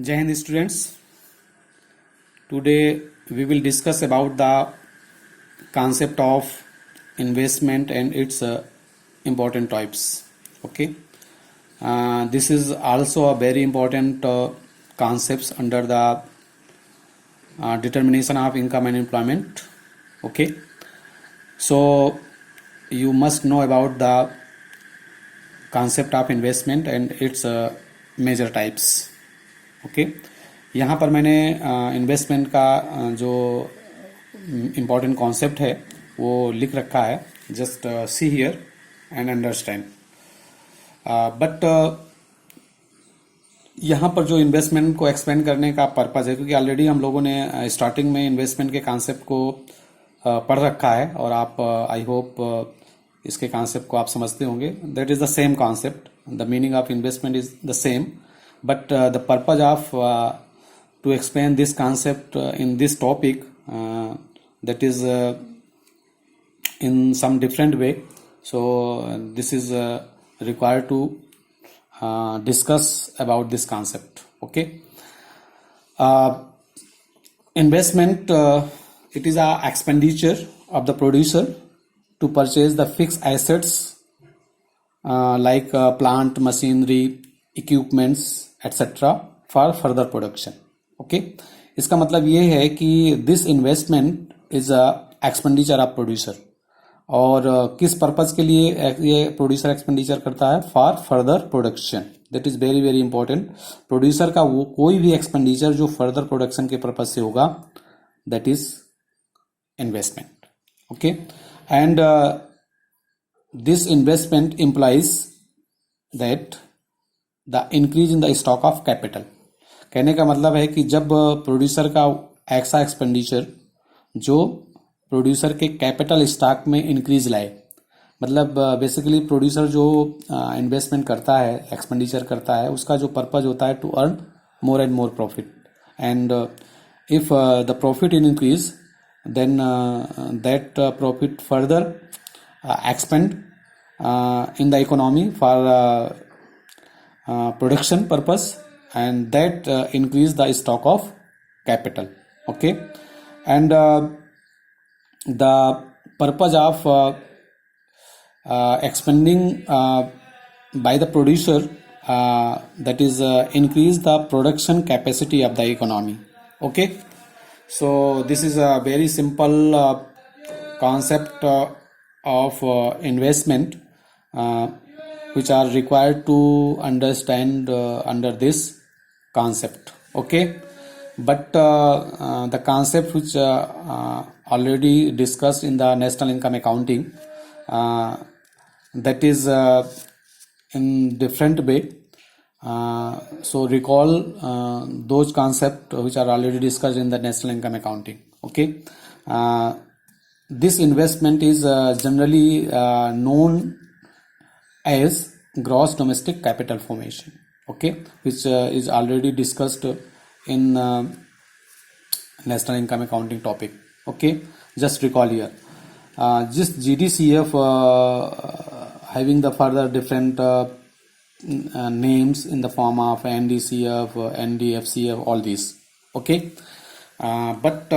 Jai Hind students. Today we will discuss about the concept of investment and its important types. Okay. This is also a very important concepts under the determination of income and employment. Okay. So you must know about the concept of investment and its major types. Okay यहाँ पर मैंने investment का जो important concept है वो लिख रखा है. Just see here and understand. But यहाँ पर जो इन्वेस्टमेंट को एक्सप्लेन करने का पर्पज़ है, क्योंकि ऑलरेडी हम लोगों ने स्टार्टिंग में इन्वेस्टमेंट के कॉन्सेप्ट को पढ़ रखा है और आप आई होप इसके कॉन्सेप्ट को आप समझते होंगे. That is the same concept. The meaning of investment is the same. But the purpose of to explain this concept in this topic that is in some different way. So this is required to discuss about this concept. Okay. Investment it is a expenditure of the producer to purchase the fixed assets like plant, machinery, equipments etc. for further production. Okay. इसका मतलब ये है कि this investment is a expenditure of producer. और किस purpose के लिए ये प्रोड्यूसर एक्सपेंडिचर करता है? For further production. That is very very important. Producer का वो कोई भी एक्सपेंडिचर जो फर्दर प्रोडक्शन के पर्पज से होगा, that is investment. Okay. And this investment implies that the increase in the stock of capital. कहने का मतलब है कि जब प्रोड्यूसर का ऐसा एक्सपेंडिचर जो प्रोड्यूसर के कैपिटल स्टॉक में इंक्रीज लाए, मतलब बेसिकली प्रोड्यूसर जो इन्वेस्टमेंट करता है, एक्सपेंडिचर करता है, उसका जो पर्पज होता है to earn more and more profit. And if the profit in increase then that profit further expand in the economy for production purpose, and that increase the stock of capital. Okay. And the purpose of expanding by the producer that is increase the production capacity of the economy. Okay. So this is a very simple concept of investment which are required to understand under this concept. Okay. But the concept which already discussed in the national income accounting, that is in different way. So recall those concepts which are already discussed in the national income accounting. Okay. This investment is generally known as gross domestic capital formation. Okay. Which is already discussed in national income accounting topic. Okay. Just recall here. Just GDCF having the further different names in the form of NDCF, NDFCF, all these. Okay. But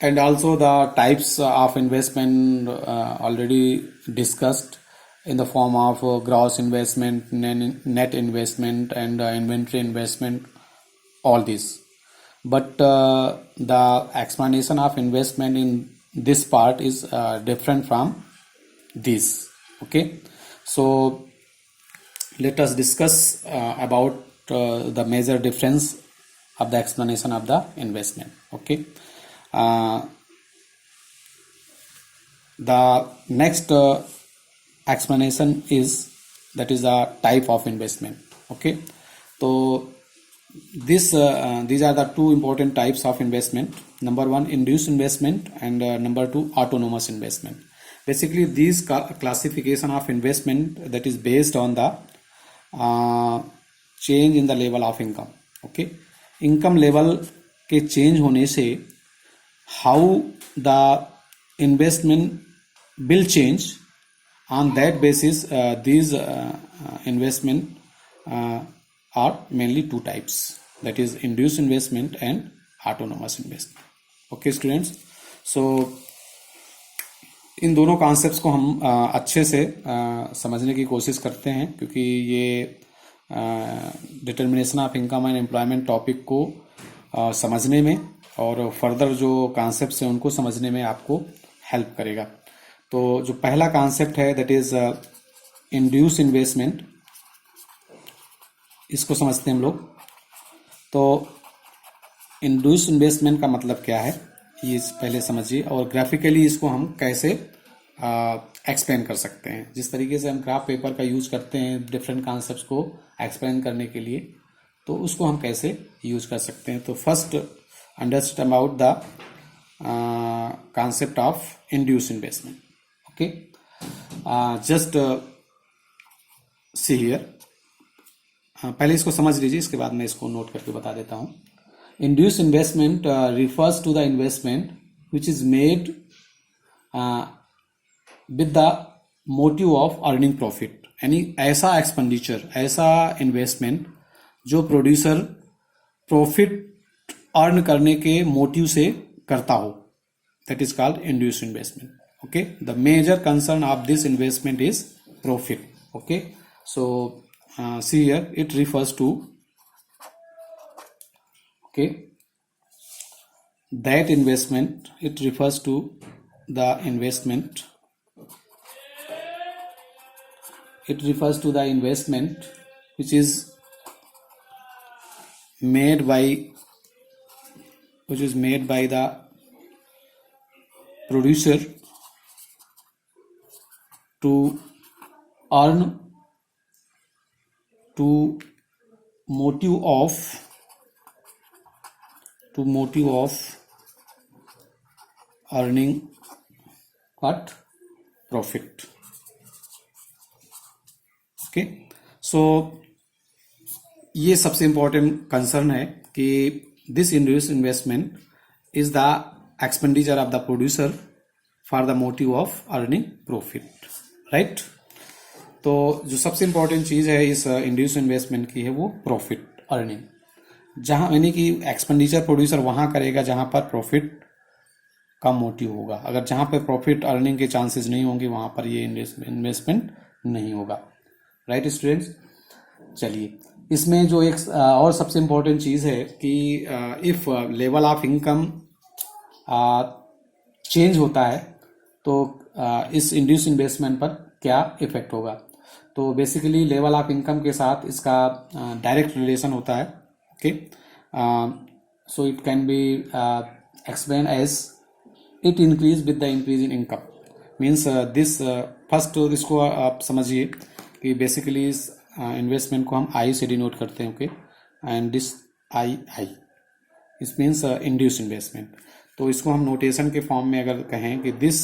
and also the types of investment already discussed in the form of gross investment, net investment, and inventory investment, all these. But the explanation of investment in this part is different from this. Okay. So let us discuss about the major difference of the explanation of the investment. Okay. The next explanation is that is a type of investment. Okay. So these are the two important types of investment. Number one, induced investment, and number two, autonomous investment. Basically these classification of investment that is based on the change in the level of income. Okay. income level के change होने से how the investment will change. On that basis these investment are mainly two types. that is induced investment and autonomous investment. Okay students, so इन दोनों concepts को हम अच्छे से समझने की कोशिश करते हैं, क्योंकि ये determination of income and employment topic को समझने में और फर्दर जो कॉन्सेप्ट्स हैं उनको समझने में आपको हेल्प करेगा। तो जो पहला कॉन्सेप्ट है दैट इज इंड्यूस इन्वेस्टमेंट, इसको समझते हैं हम लोग। तो इंड्यूस इन्वेस्टमेंट का मतलब क्या है ये पहले समझिए, और ग्राफिकली इसको हम कैसे एक्सप्लेन कर सकते हैं। जिस तरीके से हम ग्राफ पेपर का यूज करते हैं डिफरेंट कॉन्सेप्ट्स को एक्सप्लेन करने के लिए, तो उसको हम कैसे यूज कर सकते हैं। तो first understand about the concept of induced investment. Okay, just see here. पहले इसको समझ लीजिए, इसके बाद मैं इसको नोट करके बता देता हूँ। Induced investment refers to the investment which is made with the motive of earning profit. यानी ऐसा एक्सपेंडिचर, ऐसा इन्वेस्टमेंट जो प्रोड्यूसर प्रॉफिट अर्न करने के मोटिव से करता हो, that is called induced investment. Okay, the major concern of this investment is profit. Okay, so see here, it refers to, okay, that investment, it refers to the investment, it refers to the investment which is made by the producer to earn, to motive of earning what? Profit. Okay, so ये सबसे important concern है कि this induced investment is the expenditure of the producer for the motive of earning profit, right? तो जो सबसे important चीज है इस इंड्यूस इन्वेस्टमेंट की है वो प्रॉफिट अर्निंग, जहां यानी कि एक्सपेंडिचर प्रोड्यूसर वहां करेगा जहां पर प्रॉफिट का मोटिव होगा। अगर जहां पर प्रॉफिट अर्निंग के चांसेस नहीं होंगे वहां पर ये इन्वेस्टमेंट नहीं होगा, राइट स्टूडेंट्स। चलिए, इसमें जो एक और सबसे इंपॉर्टेंट चीज है कि if level of income change होता है तो इस इंड्यूस इन्वेस्टमेंट पर क्या इफेक्ट होगा। तो बेसिकली लेवल ऑफ इनकम के साथ इसका डायरेक्ट रिलेशन होता है। Okay, so it can be explain as it increase with the increase in income, means this first इसको आप समझिए कि बेसिकली इस इन्वेस्टमेंट को हम आई से डिनोट करते हैं। ओके, एंड दिस आई इस मीन्स इंड्यूस इन्वेस्टमेंट। तो इसको हम नोटेशन के फॉर्म में अगर कहें कि this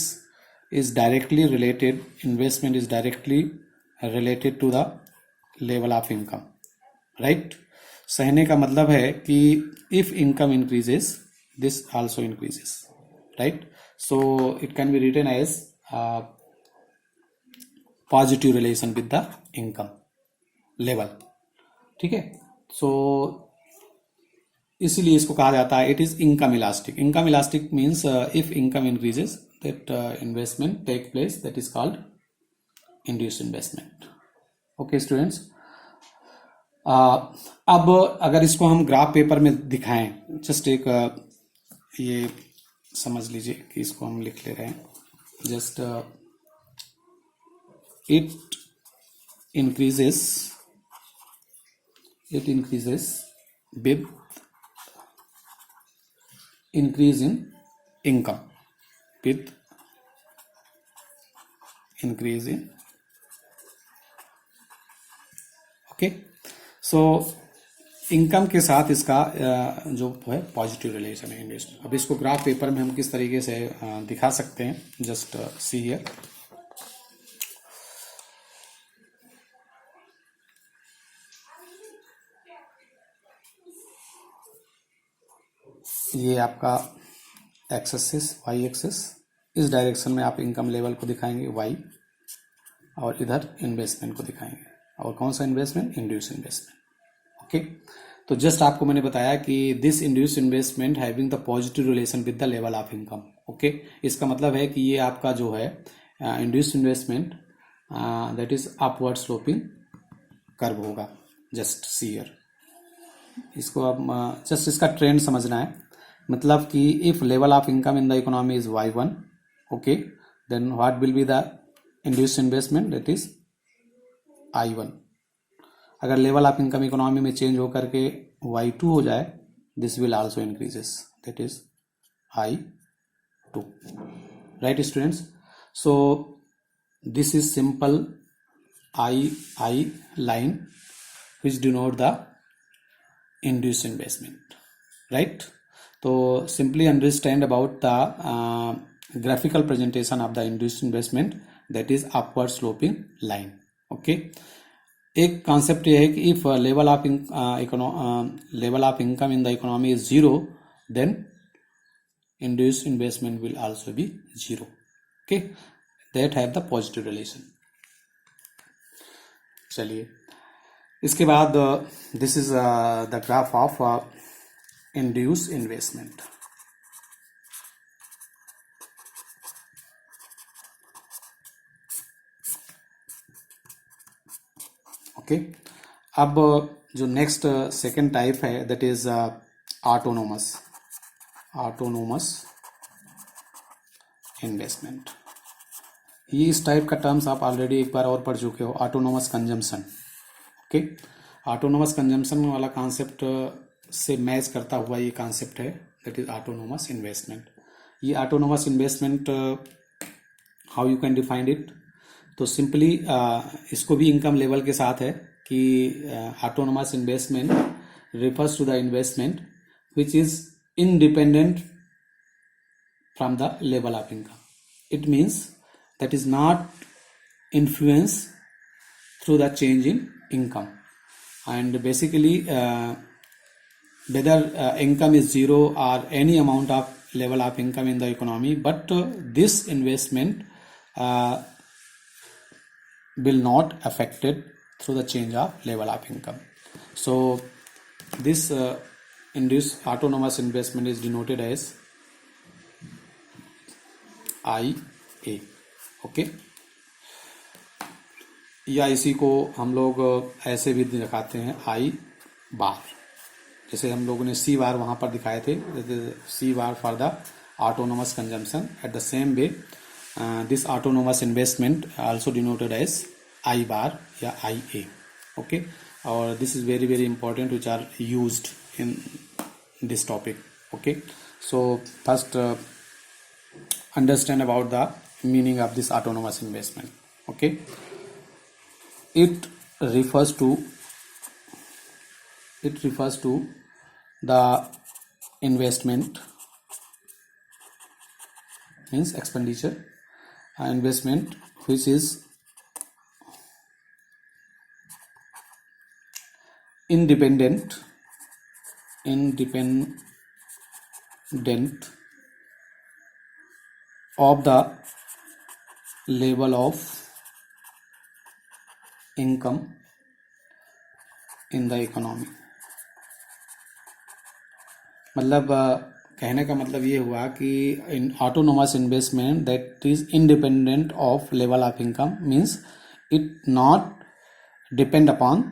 is directly related, investment is directly related to the level of income, right. सहने का मतलब है कि if income increases this also increases, right. So it can be written as positive relation with the income level, ठीक है। सो इसीलिए इसको कहा जाता है it is income elastic. Income elastic means if income increases that investment take place, that is called induced investment. Okay students, अब अगर इसको हम ग्राफ पेपर में दिखाएं, जस्ट एक ये समझ लीजिए कि इसको हम लिख ले रहे हैं, just it increases with increase in income, with increase in, okay, so income के साथ इसका जो है पॉजिटिव रिलेशन है इन्वेस्टमेंट। अब इसको ग्राफ पेपर में हम किस तरीके से दिखा सकते हैं, जस्ट सी हियर। ये आपका एक्स एक्सिस, वाई एक्सिस, इस डायरेक्शन में आप इनकम लेवल को दिखाएंगे वाई, और इधर इन्वेस्टमेंट को दिखाएंगे। और कौन सा इन्वेस्टमेंट? Induce investment. ओके, तो जस्ट आपको मैंने बताया कि this induce investment having the positive relation with the level of income. Okay, इसका मतलब है कि ये आपका जो है induce investment that is upward sloping curve होगा। जस्ट सी हियर, इसको आप जस्ट इसका ट्रेंड समझना है। मतलब कि if level of income in the economy is y1, okay, then what will be the induce investment that is I1। अगर level of income economy में चेंज होकर के y2 हो जाए, this will also increases that is I2। Right students, so this is simple I line which denote the induced investment, right? So simply understand about the graphical presentation of the induced investment, that is upward sloping line। okay, एक concept ये है कि if level of income in the economy is zero, then induced investment will also be zero। okay, that have the positive relation। चलिए, इसके बाद this is the graph of induce investment. Okay, अब जो next second type है that is autonomous investment. ये इस type का terms आप ऑलरेडी एक बार और पढ़ चुके हो, autonomous consumption. Okay, autonomous consumption वाला कॉन्सेप्ट से मैच करता हुआ ये कॉन्सेप्ट है दैट इज ऑटोनोमस इन्वेस्टमेंट। ये autonomous investment how you can define it, तो सिंपली इसको भी इनकम लेवल के साथ है कि autonomous investment refers to the investment which is independent from the level of income। It means that is not influenced through the change in income, and basically whether income is zero or any amount of level of income in the economy, but this investment will not affected through the change of level of income। So this induced autonomous investment is denoted as IA। Okay, या इसी को हम लोग ऐसे भी दिखाते हैं I बार, जैसे हम लोगों ने C बार वहां पर दिखाए थे, C bar for the autonomous consumption. At the same way this autonomous investment also denoted as I bar या IA। ओके, और this is very very important which are used in this topic। okay, so first understand about the meaning of this autonomous investment। okay, it refers to the investment means expenditure, investment which is independent of the level of income in the economy। मतलब कहने का मतलब ये हुआ कि इन autonomous investment that is independent of level of income, means it not depend upon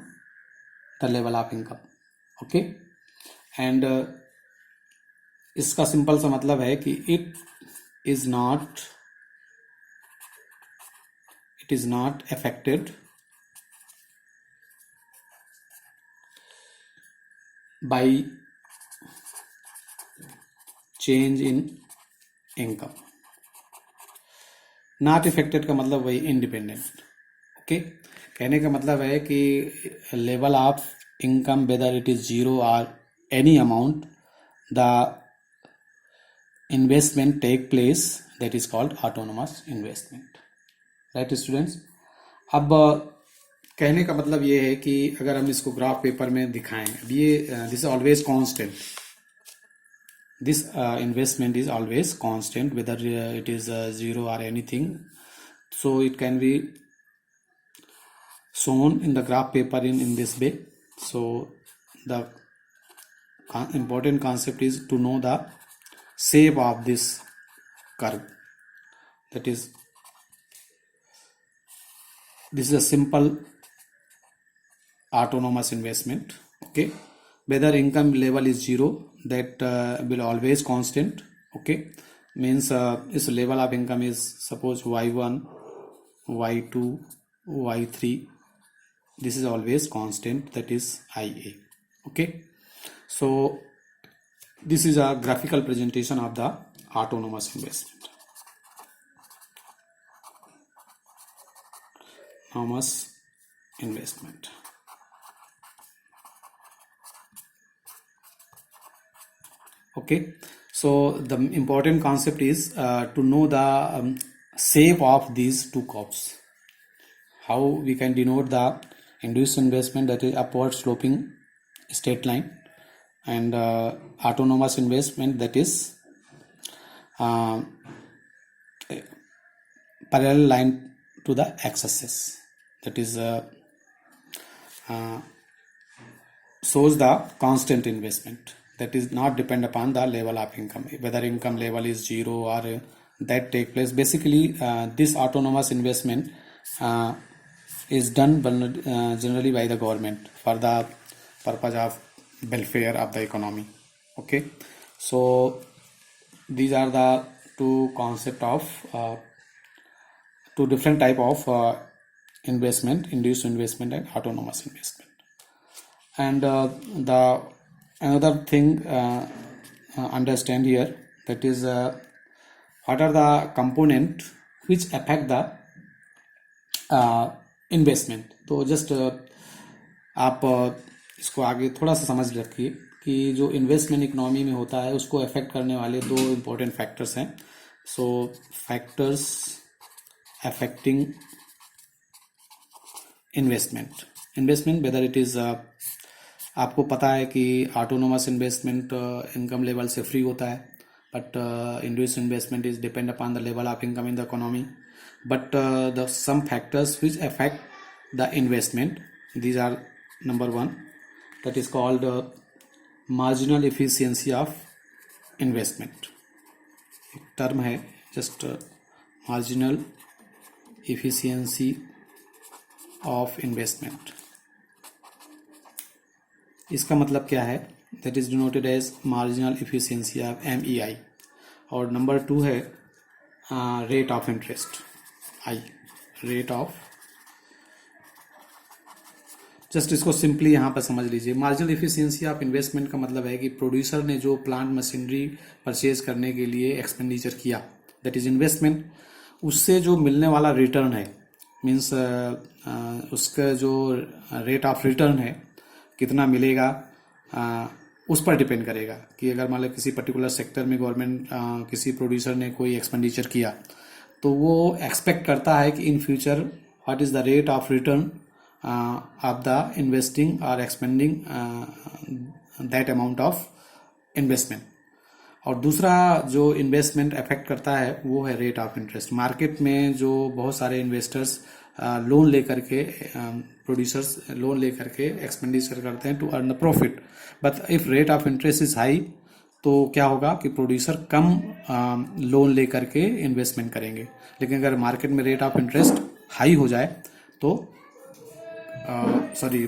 the level of income. Okay, and इसका simple सा मतलब है कि it is not affected by change in income. Not affected का मतलब वही independent. Okay, कहने का मतलब है कि level of income whether it is zero or any amount, the investment take place, that is called autonomous investment। right students, अब कहने का मतलब ये है कि अगर हम इसको ग्राफ पेपर में दिखाएं, ये this always constant, this investment is always constant whether it is zero or anything, so it can be shown in the graph paper in this way। So the important concept is to know the shape of this curve. That is, this is a simple autonomous investment. Okay, whether income level is zero, that will always constant. Okay, means this level of income is suppose y1, y2, y3. This is always constant, that is ia. Okay, so this is a graphical presentation of the autonomous investment. Autonomous investment. Okay, so the important concept is to know the shape of these two curves. How we can denote the induced investment, that is upward sloping straight line, and autonomous investment, that is parallel line to the x-axis, that is shows the constant investment, that is not depend upon the level of income, whether income level is zero or that take place. Basically this autonomous investment is done generally by the government for the purpose of welfare of the economy. Okay, so these are the two concept of two different type of investment: induced investment and autonomous investment. And the another thing understand here, that is what are the component which affect the investment. तो just आप इसको आगे थोड़ा सा समझ रखिए कि जो इन्वेस्टमेंट इकोनॉमी में होता है उसको अफेक्ट करने वाले दो इम्पोर्टेंट फैक्टर्स हैं. सो factors affecting investment whether it is, आपको पता है कि ऑटोनोमस इन्वेस्टमेंट इनकम लेवल से फ्री होता है, but induced investment is depend upon the level of income in the economy. But the some factors which affect the investment, these are number one, that is called marginal efficiency of investment. एक term है just marginal efficiency of investment. इसका मतलब क्या है? That is denoted as marginal efficiency of MEI. और number two है rate of interest, I rate of. Just इसको simply यहाँ पर समझ लीजिए. मार्जिनल इफिशियंसी ऑफ इन्वेस्टमेंट का मतलब है कि प्रोड्यूसर ने जो प्लांट मशीनरी परचेज करने के लिए एक्सपेंडिचर किया, दैट इज इन्वेस्टमेंट, उससे जो मिलने वाला रिटर्न है, मीन्स उसका जो रेट ऑफ रिटर्न है कितना मिलेगा, उस पर डिपेंड करेगा. कि अगर मान लो किसी पर्टिकुलर सेक्टर में गवर्नमेंट किसी प्रोड्यूसर ने कोई एक्सपेंडिचर किया, तो वो एक्सपेक्ट करता है कि in future what is the rate of return of the investing और expending that amount of investment. और दूसरा जो इन्वेस्टमेंट अफेक्ट करता है वो है रेट ऑफ इंटरेस्ट. मार्केट में जो बहुत सारे इन्वेस्टर्स लोन लेकर के, प्रोड्यूसर्स लोन लेकर के एक्सपेंडिचर करते हैं to earn the profit, but if rate of interest is high, तो क्या होगा कि प्रोड्यूसर कम लोन लेकर के इन्वेस्टमेंट करेंगे. लेकिन अगर मार्केट में रेट ऑफ इंटरेस्ट हाई हो जाए तो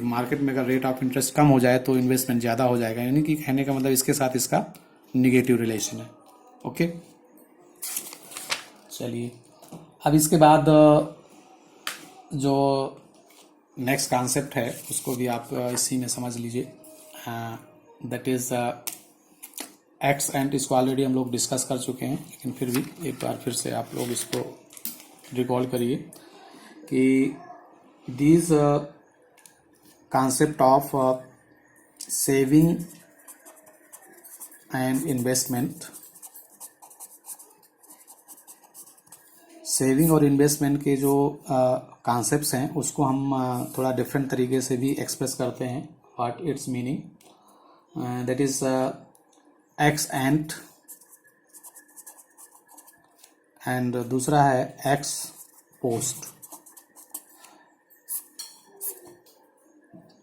मार्केट में अगर रेट ऑफ इंटरेस्ट कम हो जाए तो इन्वेस्टमेंट ज़्यादा हो जाएगा. यानी कि कहने का मतलब इसके साथ इसका निगेटिव रिलेशन है. ओके, चलिए अब इसके बाद जो नेक्स्ट कॉन्सेप्ट है उसको भी आप इसी में समझ लीजिए. That is x and. इसको ऑलरेडी हम लोग डिस्कस कर चुके हैं, लेकिन फिर भी एक बार फिर से आप लोग इसको रिकॉल करिए कि these concept of saving and investment, saving और इन्वेस्टमेंट के जो कॉन्सेप्ट्स हैं उसको हम थोड़ा डिफरेंट तरीके से भी एक्सप्रेस करते हैं. What it's meaning, that is x and दूसरा है एक्स पोस्ट.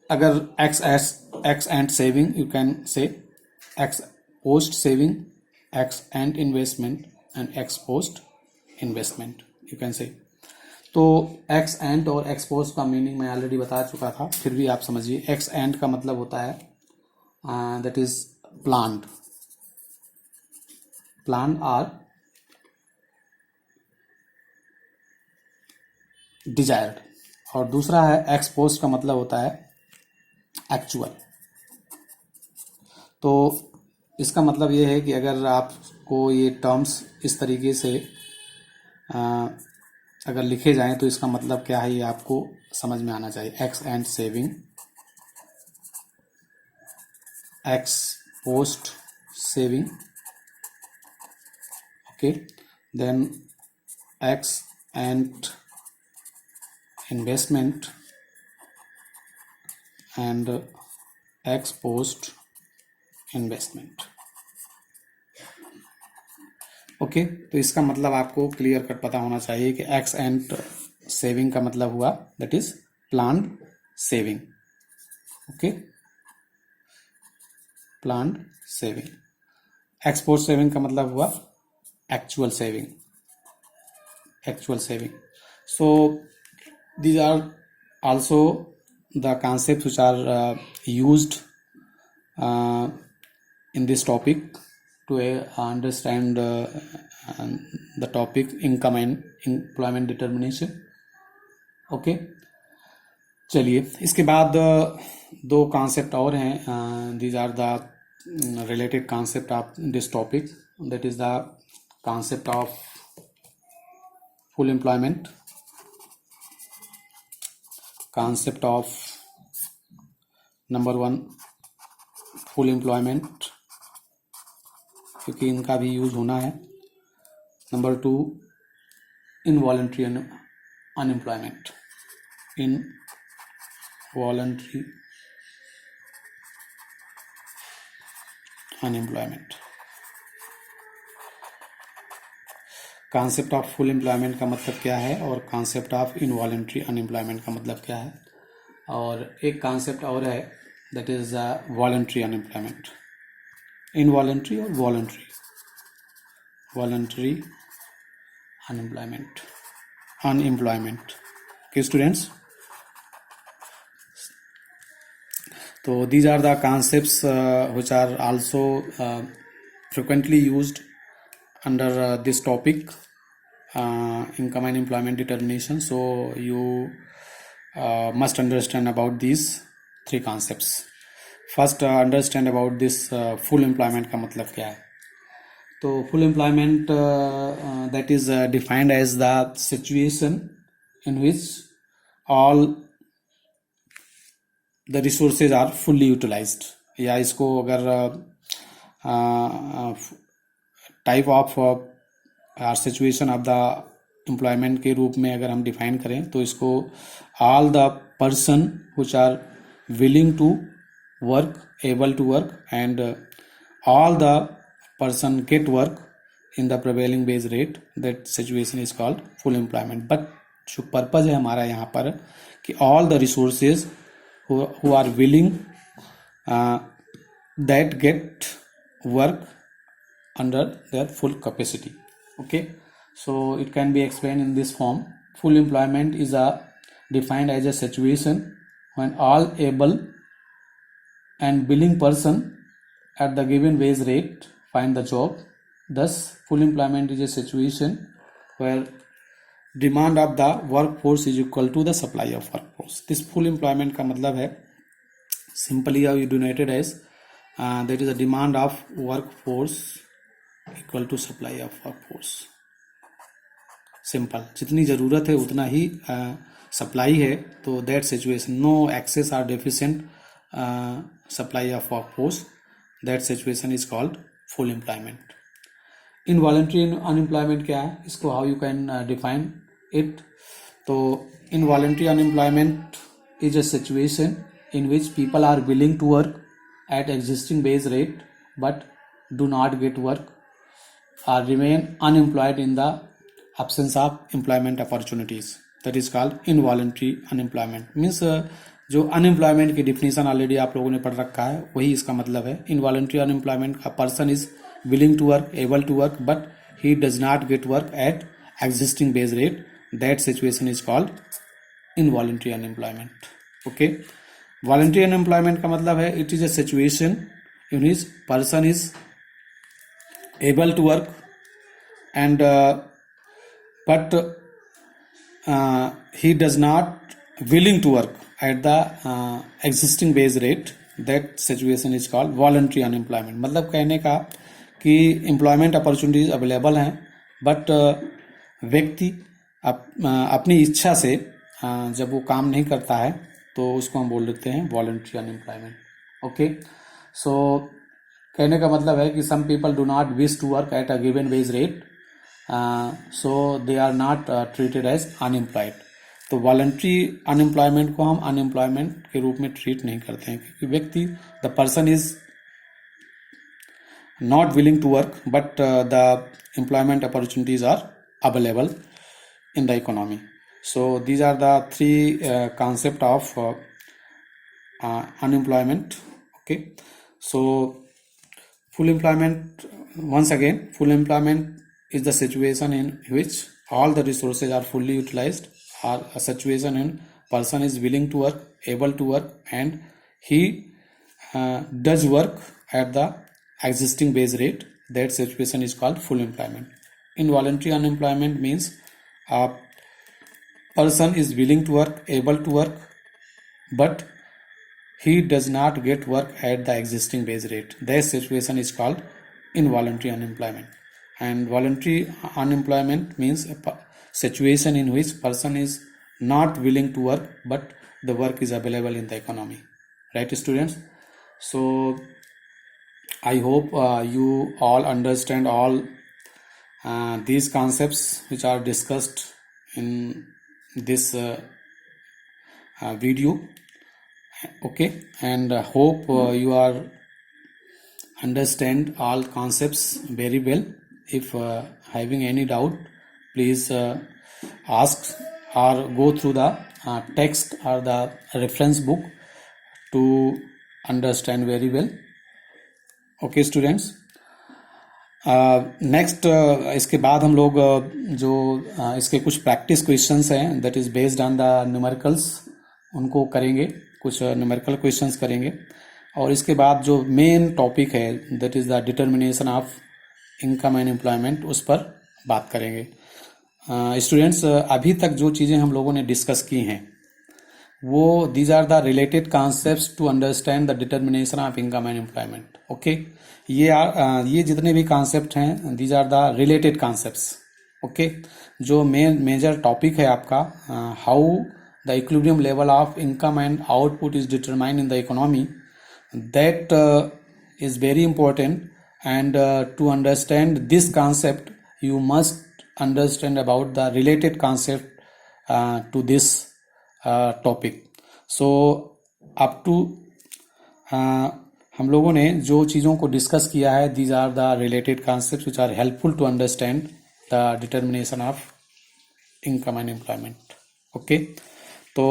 अगर x ante saving, you can say ex post saving, ex ant investment and ex post investment you can say. तो एक्स एंट और एक्स पोस्ट का meaning मैं already बता चुका था, फिर भी आप समझिए. एक्स एंट का मतलब होता है that is plant, plan or desired. और दूसरा है एक्स पोस्ट का मतलब होता है एक्चुअल. तो इसका मतलब ये है कि अगर आपको ये टर्म्स इस तरीके से अगर लिखे जाएं तो इसका मतलब क्या है ये आपको समझ में आना चाहिए. Ex ante saving, ex post saving, okay, then ex ante investment and ex post investment. Okay, तो इसका मतलब आपको क्लियर कट पता होना चाहिए कि एक्स एंड सेविंग का मतलब हुआ that is planned saving. Okay, planned saving. Ex post saving का मतलब हुआ actual saving, actual saving. So these are also the concepts which are used in this topic to understand the topic income and employment determination. okay, चलिए इसके बाद दो concept और हैं. these are the related concept of this topic, that is the concept of full employment, concept of number 1 full employment, क्योंकि इनका भी use होना है. Number 2 involuntary unemployment, involuntary unemployment. Concept of full employment का मतलब क्या है और कॉन्सेप्ट ऑफ इनवॉलंटरी अनएम्प्लॉयमेंट का मतलब क्या है. और एक कॉन्सेप्ट और है that is voluntary unemployment. Involuntary और वॉलंटरी, वॉलंटरी अनएम्प्लॉयमेंट, अनएम्प्लॉयमेंट के स्टूडेंट्स. तो these are the concepts which are also frequently used under this topic, income and employment determination. So you must understand about these 3 concepts. First understand about this full employment का मतलब क्या है. तो full employment that is defined as the situation in which all the resources are fully utilized. या इसको अगर type of situation of the employment के रूप में अगर हम डिफाइन करें तो इसको all the person which are willing to work, able to work and all the person get work in the prevailing wage rate, that situation is called full employment. But जो purpose है हमारा यहाँ पर कि all the resources who are willing that get work under their full capacity. Okay, so it can be explained in this form. Full employment is defined as a situation when all able and willing person at the given wage rate find the job. Thus full employment is a situation where demand of the workforce is equal to the supply of workforce. This full employment का मतलब है simply how you denoted as there is a demand of workforce equal to supply of workforce. Simple, जितनी ज़रूरत है उतना ही supply है. तो that situation, no excess or deficient supply of workforce, that situation is called full employment. Involuntary unemployment क्या है, इसको how you can define it. तो involuntary unemployment is a situation in which people are willing to work at existing base rate but do not get work or remain unemployed in the absence of employment opportunities. That is called involuntary unemployment. Means जो unemployment की definition already आप लोगों ने पढ़ रखा है, वही इसका मतलब है। Involuntary unemployment, a person is willing to work, able to work, but he does not get work at existing base rate, that situation is called involuntary unemployment. Okay, voluntary unemployment का मतलब है it is a situation in which person is able to work and but he does not willing to work at the existing base rate, that situation is called voluntary unemployment. मतलब कहने का कि employment opportunities available हैं, but व्यक्ति अपनी इच्छा से जब वो काम नहीं करता है तो उसको हम बोल देते हैं वॉलंटरी अनएम्प्लॉयमेंट. ओके, सो कहने का मतलब है कि some people do not wish to work at a given wage rate, so they are not treated as unemployed. तो वॉलंटरी अनएम्प्लॉयमेंट को हम अनएम्प्लॉयमेंट के रूप में ट्रीट नहीं करते हैं, क्योंकि व्यक्ति, the person is not willing to work, but the employment opportunities are available in the economy. So these are the three concept of unemployment. Okay, so full employment, once again, full employment is the situation in which all the resources are fully utilized, or a situation in person is willing to work, able to work, and he does work at the existing base rate. That situation is called full employment. Involuntary unemployment means a person is willing to work, able to work, but he does not get work at the existing base rate. That situation is called involuntary unemployment. And voluntary unemployment means a situation in which person is not willing to work, but the work is available in the economy. Right, students? So I hope you all understand all these concepts which are discussed in this video. Okay, and hope you are understand all concepts very well. If having any doubt, please ask or go through the text or the reference book to understand very well. Okay students, next इसके बाद हम लोग जो इसके कुछ practice questions हैं, that is based on the numericals, उनको करेंगे. कुछ न्यूमेरिकल क्वेश्चंस करेंगे, और इसके बाद जो मेन टॉपिक है that is the determination of income and employment, उस पर बात करेंगे. स्टूडेंट्स, अभी तक जो चीज़ें हम लोगों ने डिस्कस की हैं वो these are the related concepts to understand the determination of income and employment. Okay, ये जितने भी कॉन्सेप्ट हैं these are the related concepts. Okay, जो मेजर टॉपिक है आपका, how the equilibrium level of income and output is determined in the economy, that is very important. And to understand this concept you must understand about the related concept to this topic. So up to हम लोगों ने जो चीज़ों को discuss किया है, these are the related concepts which are helpful to understand the determination of income and employment. Okay, तो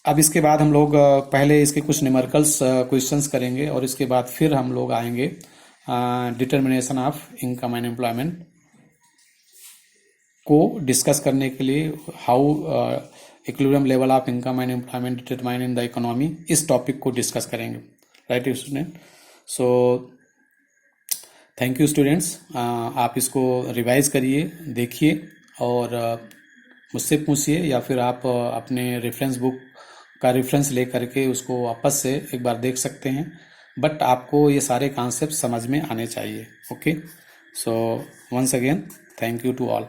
अब इसके बाद हम लोग पहले इसके कुछ न्यूमेरिकल्स क्वेश्चंस करेंगे, और इसके बाद फिर हम लोग आएंगे determination of income and employment को डिस्कस करने के लिए. How equilibrium level of income and employment determine in the economy, इस टॉपिक को डिस्कस करेंगे. Right student? So thank you students. आप इसको रिवाइज करिए, देखिए, और मुझसे पूछिए, या फिर आप अपने रेफरेंस बुक का रेफरेंस ले करके उसको वापस से एक बार देख सकते हैं. बट आपको ये सारे कॉन्सेप्ट समझ में आने चाहिए. Okay, so once again thank you to all.